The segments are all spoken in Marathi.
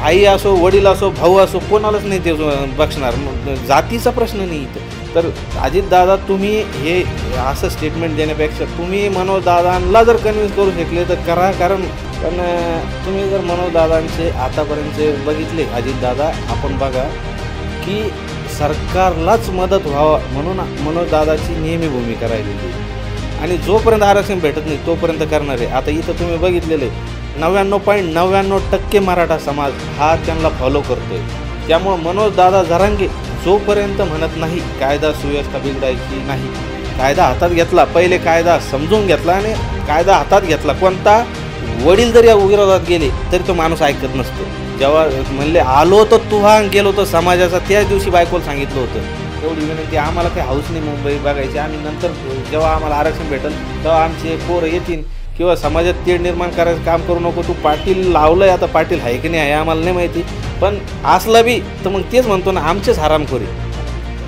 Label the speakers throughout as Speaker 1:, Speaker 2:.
Speaker 1: आई असो, वडील असो, भाऊ असो, कोणालाच नाही ते बघणार. जातीचा प्रश्न नाही इथं. तर अजितदादा, तुम्ही हे असं स्टेटमेंट देण्यापेक्षा तुम्ही मनोजदादांना जर कन्व्हिन्स करू शकले तर करा. कारण पण तुम्ही जर मनोजदादांचे आतापर्यंतचे बघितले, अजितदादा आपण बघा की सरकारलाच मदत व्हावं म्हणून मनोजदादाची नेहमी भूमिका राहिलेली आणि जोपर्यंत आरक्षण भेटत नाही तोपर्यंत करणार आहे. आता इथं तुम्ही बघितलेलं आहे 99.99% मराठा समाज हा त्यांना फॉलो करतोय. त्यामुळं मनोजदादा जरांगे जोपर्यंत म्हणत नाही कायदा सुव्यवस्था बिघडायची नाही, कायदा हातात घेतला, पहिले कायदा समजून घेतला आणि कायदा हातात घेतला. कोणता वडील जर या विरोधात गेले तरी तो माणूस ऐकत नसतो. जेव्हा म्हणले आलो तर तुहान गेलो तर समाजाचा, त्याच दिवशी बायकोला सांगितलं होतं एवढी विनंती, आम्हाला काही हाऊस नाही मुंबई बघायची, आम्ही नंतर जेव्हा आम्हाला आरक्षण भेटेल तेव्हा आमचे पोरं येतील किंवा समाजात तेढ निर्माण करायचं काम करू नको. तू पाटील लावलंय, आता पाटील आहे की नाही आहे आम्हाला नाही माहिती, पण असला बी तर मग तेच म्हणतो ना, आमचेच हरामखोरी.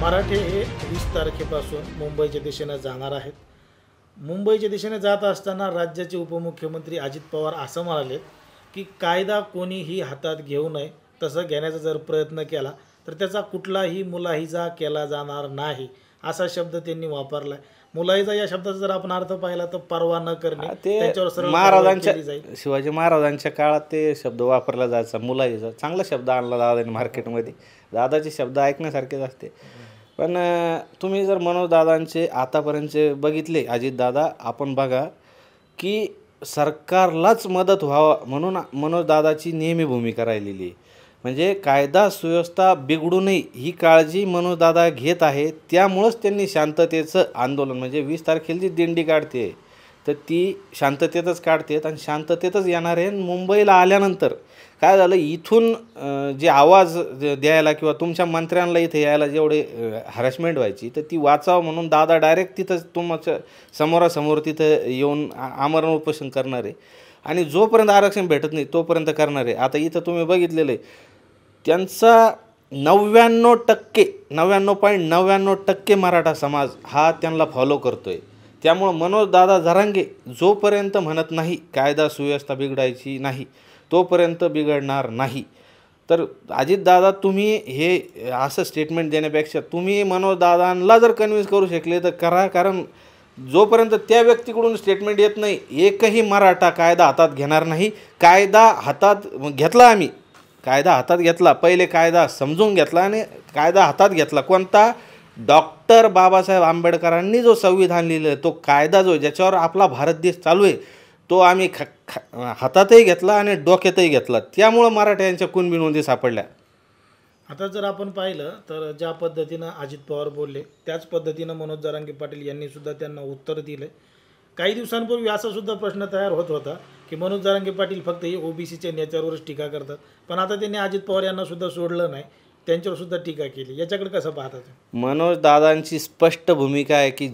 Speaker 2: मराठे हे 20 तारखेपासून मुंबईच्या दिशेने जाणार आहेत. मुंबईच्या दिशेने जात असताना राज्याचे उपमुख्यमंत्री अजित पवार असं म्हणाले की कायदा कोणीही हातात घेऊ नये, तसं घेण्याचा जर प्रयत्न केला तर त्याचा कुठलाही मुलाहिजा केला जाणार नाही, असा शब्द त्यांनी वापरला. मुलाहिजा या शब्दाचा जर आपण अर्थ पाहिला तर परवा न करणे, त्याच्यावर सरळ
Speaker 1: महाराजांच्या शिवाजी महाराजांच्या काळात ते शब्द वापरला जायचा. मुलाहिजा चांगला शब्द आणला दादाने मार्केटमध्ये. दादाचे शब्द ऐकण्यासारखेच असते. पण तुम्ही जर मनोजदादांचे आतापर्यंतचे बघितले, अजितदादा आपण बघा की सरकारलाच मदत व्हावं म्हणून मनोजदादाची नेहमी भूमिका राहिलेली आहे. म्हणजे कायदा सुव्यवस्था बिघडू नये ही काळजी मनोजदादा घेत आहे. त्यामुळंच त्यांनी शांततेचं आंदोलन, म्हणजे 20 तारखेला जी दिंडी काढते तर ती शांततेतच काढतेत आणि शांततेतच येणार आहे. मुंबईला आल्यानंतर काय झालं, इथून जे आवाज द्यायला किंवा तुमच्या मंत्र्यांना इथे यायला जेवढे हॅरेसमेंट व्हायची तर ती वाचावं म्हणून दादा डायरेक्ट तिथं तुमच्या समोरासमोर तिथं येऊन आमरण उपोषण करणार आहे आणि जोपर्यंत आरक्षण भेटत नाही तोपर्यंत करणार आहे. आता इथं तुम्ही बघितलेलं आहे त्यांचा 99.99% मराठा समाज हा त्यांना फॉलो करतो आहे. त्यामुळं मनोजदादा जरांगे जोपर्यंत म्हणत नाही कायदा सुव्यवस्था बिघडायची नाही तोपर्यंत बिघडणार नाही. तर अजितदादा, तुम्ही हे असं स्टेटमेंट देण्यापेक्षा तुम्ही मनोजदादांना जर कन्व्हिन्स करू शकले तर करा. कारण जोपर्यंत त्या व्यक्तीकडून स्टेटमेंट येत नाही एकही मराठा कायदा हातात घेणार नाही. कायदा हातात घेतला, आम्ही कायदा हातात घेतला, पहिले कायदा समजून घेतला आणि कायदा हातात घेतला. कोणता? डॉक्टर बाबासाहेब आंबेडकरांनी जो संविधान लिहिलं आहे तो कायदा जो ज्याच्यावर आपला भारत देश चालू आहे तो आम्ही हातातही घेतला आणि डोक्यातही घेतला. त्यामुळं मराठ्यांच्या कुणबी नोंदी सापडल्या.
Speaker 2: आता जर आपण पाहिलं तर ज्या पद्धतीनं अजित पवार बोलले त्याच पद्धतीनं मनोज जरांगे पाटील यांनी सुद्धा त्यांना उत्तर दिले. काही दिवसांपूर्वी असा सुद्धा प्रश्न तयार होत होता की मनोज जरांगे पाटील फक्त हे ओबीसीच्या नेत्यावरच टीका करतात, पण आता त्यांनी अजित पवार यांना सुद्धा सोडलं नाही, त्यांच्यावर सुद्धा टीका केली. याच्याकडे कसं पाहतात?
Speaker 1: मनोज दादांची स्पष्ट भूमिका आहे की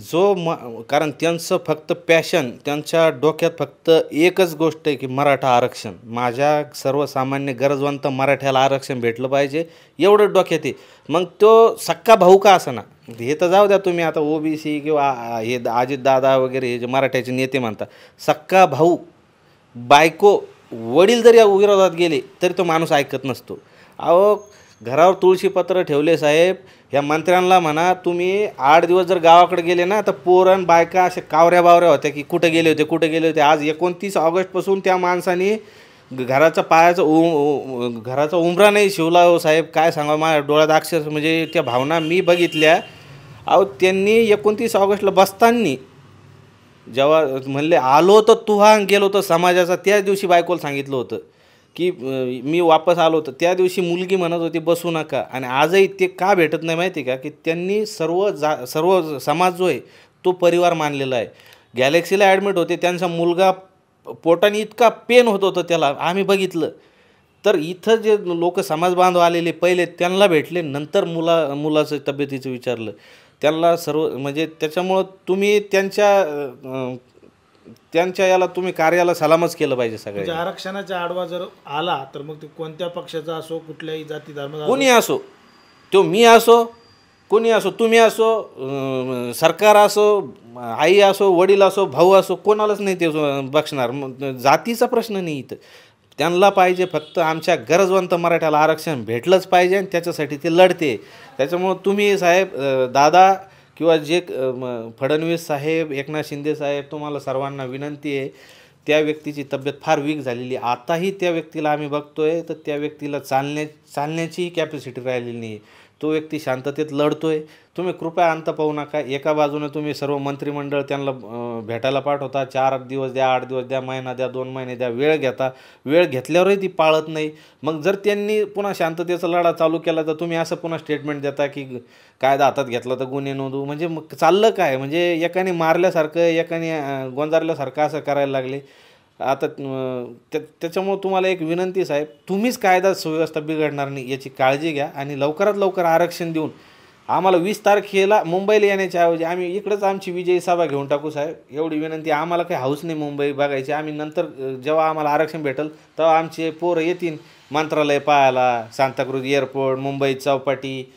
Speaker 1: कारण त्यांचं फक्त पॅशन, त्यांच्या डोक्यात फक्त एकच गोष्ट आहे की मराठा आरक्षण, माझ्या सर्वसामान्य गरजवंत मराठ्याला आरक्षण भेटलं पाहिजे, एवढं डोक्यात आहे. मग तो सक्का भाऊ का असेना, हे तर जाऊ द्या तुम्ही आता ओबीसी किंवा हे अजितदादा वगैरे हे जे मराठ्याचे नेते म्हणतात, सक्का भाऊ, बायको, वडील जर या विरोधात गेले तरी तो माणूस ऐकत नसतो. अहो, घरावर तुळशीपत्र ठेवले साहेब, ह्या मंत्र्यांना म्हणा तुम्ही 8 दिवस जर गावाकडे गेले ना तर पोरण बायका अशा कावऱ्या बावऱ्या होत्या की कुठे गेले होते. आज 29 ऑगस्टपासून त्या माणसाने घराचा घराचा उंबरा नाही शिवला. हो साहेब, काय सांगा, माझ्या डोळ्यात अक्षर म्हणजे त्या भावना मी बघितल्या. अहो, त्यांनी 29 ऑगस्टला बसताना जेव्हा म्हणले आलो तर तुहान गेलो तर समाजाचा, त्याच दिवशी बायकोला सांगितलं होतं की मी वापस आलो होतो. त्या दिवशी मुलगी म्हणत होती बसू नका. आणि आजही ते का भेटत नाही माहिती का, की त्यांनी सर्व समाज जो आहे तो परिवार मानलेला आहे. गॅलेक्सीला ॲडमिट होते, त्यांचा मुलगा पोटाने इतका पेन होत होतं त्याला, आम्ही बघितलं. तर इथं जे लोक समाज बांधव आलेले पहिले त्यांना भेटले, नंतर मुलाचं तब्येतीचं विचारलं त्यांना सर्व. म्हणजे त्याच्यामुळं तुम्ही त्यांच्या याला तुम्ही कार्याला सलामच केलं पाहिजे. सगळ्या
Speaker 2: आरक्षणाच्या आडवा जर आला तर मग ते कोणत्या पक्षाचा असो, कुठल्याही जाती धर्म
Speaker 1: कोणी असो, तो मी असो, कोणी असो, तुम्ही असो, सरकार असो, आई असो, वडील असो, भाऊ असो, कोणालाच नाही ते बघणार. जातीचा प्रश्न नाही इथं. त्यांना पाहिजे फक्त आमच्या गरजवंत मराठ्याला आरक्षण भेटलंच पाहिजे आणि त्याच्यासाठी ते लढते. त्याच्यामुळं तुम्ही साहेब दादा किंवा जे फडणवीस साहेब, एकनाथ शिंदे साहेब, तुम्हाला सर्वांना विनंती आहे, त्या व्यक्तीची तब्येत फार वीक झालेली. आताही त्या व्यक्तीला आम्ही बघतोय तर त्या व्यक्तीला चालण्याचीही कॅपॅसिटी राहिलेली नाही. तो व्यक्ती शांततेत लढतोय. तुम्ही कृपया अंत पाहू नका. एका बाजूने तुम्ही सर्व मंत्रिमंडळ त्यांना भेटायला पाठवता, 4 दिवस द्या, 8 दिवस द्या, महिना द्या, 2 महिने द्या, वेळ घेता. वेळ घेतल्यावरही ती पाळत नाही. मग जर त्यांनी पुन्हा शांततेचा लढा चालू केला तर तुम्ही असं पुन्हा स्टेटमेंट देता की कायदा हातात घेतला तर गुन्हे नोंदवू. म्हणजे मग चाललं काय? म्हणजे एकाने मारल्यासारखं, एकाने गोंजारल्यासारखं असं करायला लागले. आता त्याच्यामुळं तुम्हाला एक विनंती साहेब, तुम्हीच कायदा सुव्यवस्था बिघडणार नाही याची काळजी घ्या आणि लवकरात लवकर आरक्षण देऊन आम्हाला 20 तारखेला मुंबईला येण्याच्या ऐवजी आम्ही इकडंच आमची विजयी सभा घेऊन टाकू साहेब. एवढी विनंती. आम्हाला काही हौस नाही मुंबई बघायची. आम्ही नंतर जेव्हा आम्हाला आरक्षण भेटेल तेव्हा आमचे पोरं येतील मंत्रालय पाहायला, सांताक्रूज एअरपोर्ट, मुंबई चौपाटी,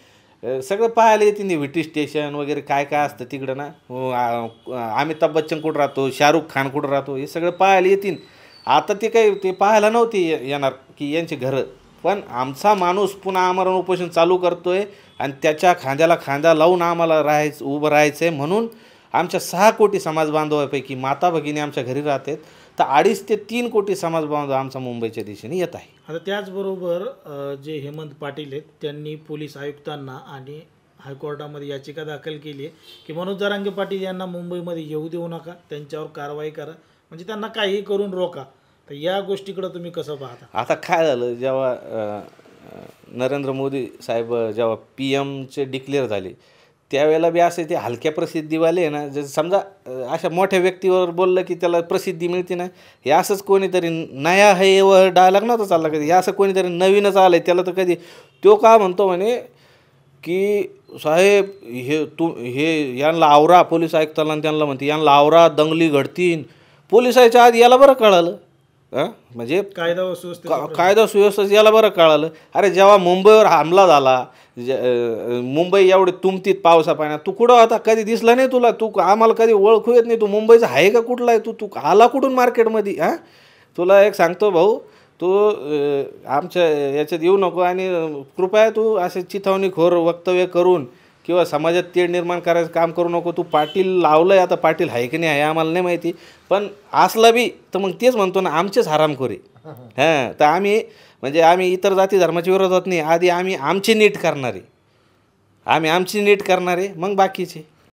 Speaker 1: सगळं पाहायला येतील. व्हीटी स्टेशन वगैरे काय काय असतं तिकडं ना. अमिताभ बच्चन कुठं राहतो, शाहरुख खान कुठं राहतो, हे सगळं पाहायला येतील. आता ते काही ते पाहायला नव्हते येणार की यांची घरं. पण आमचा माणूस पुन्हा आमरण उपोषण चालू करतोय आणि त्याच्या खांद्याला खांदा लावून आम्हाला उभं राहायचं आहे. म्हणून आमच्या 6 कोटी समाज बांधवापैकी माता भगिनी आमच्या घरी राहतात, तर 2.5 ते 3 कोटी समाज बांधव आमचा मुंबईच्या दिशेने येत आहे.
Speaker 2: आता त्याचबरोबर जे हेमंत पाटील आहेत त्यांनी पोलीस आयुक्तांना आणि हायकोर्टामध्ये याचिका दाखल केली आहे की मनोज जरांगे पाटील यांना मुंबईमध्ये येऊ देऊ नका, त्यांच्यावर कारवाई करा, म्हणजे त्यांना काहीही करून रोका. तर या गोष्टीकडे तुम्ही कसं पाहता?
Speaker 1: आता काय झालं, जेव्हा नरेंद्र मोदी साहेब जेव्हा PM डिक्लेअर झाले त्यावेळेला बी असे ते हलक्या प्रसिद्धीवाले ना, जर समजा अशा मोठ्या व्यक्तीवर बोललं की त्याला प्रसिद्धी मिळते ना, हे असंच कोणीतरी नया है व डायलॉग नव्हता चालला कधी. हे असं कोणीतरी नवीनच आलं आहे त्याला तर कधी तो का म्हणतो म्हणे की साहेब हे यांना आवरा, पोलीस आयुक्ताला त्यांना म्हणते यांना आवरा, दंगली घडतीन. पोलिसाच्या आधी याला बरं कळालं. म्हणजे कायदा सुव्यवस्था याला बरं कळालं. अरे जेव्हा मुंबईवर हमला झाला, मुंबई एवढी तुमतीत पावसा पाण्यात, तू कुठं होता? कधी दिसला नाही तुला? तू आम्हाला कधी ओळखू येत नाही. तू मुंबईचा आहे का? कुठला आहे तू आला कुठून मार्केटमध्ये? तुला एक सांगतो भाऊ, तू आमच्या याच्यात येऊ नको आणि कृपया तू असे चिथावणीखोर वक्तव्य करून किंवा समाजात तेढ निर्माण करायचं काम करू नको. तू पाटील लावलं आहे, आता पाटील आहे की नाही आहे आम्हाला नाही माहिती, पण असला बी तर मग तेच म्हणतो ना, आमचेच हरामखोरी. तर आम्ही इतर जाती धर्माच्या विरोधात नाही. आधी आम्ही आमची नीट करणारे, मग बाकीचे.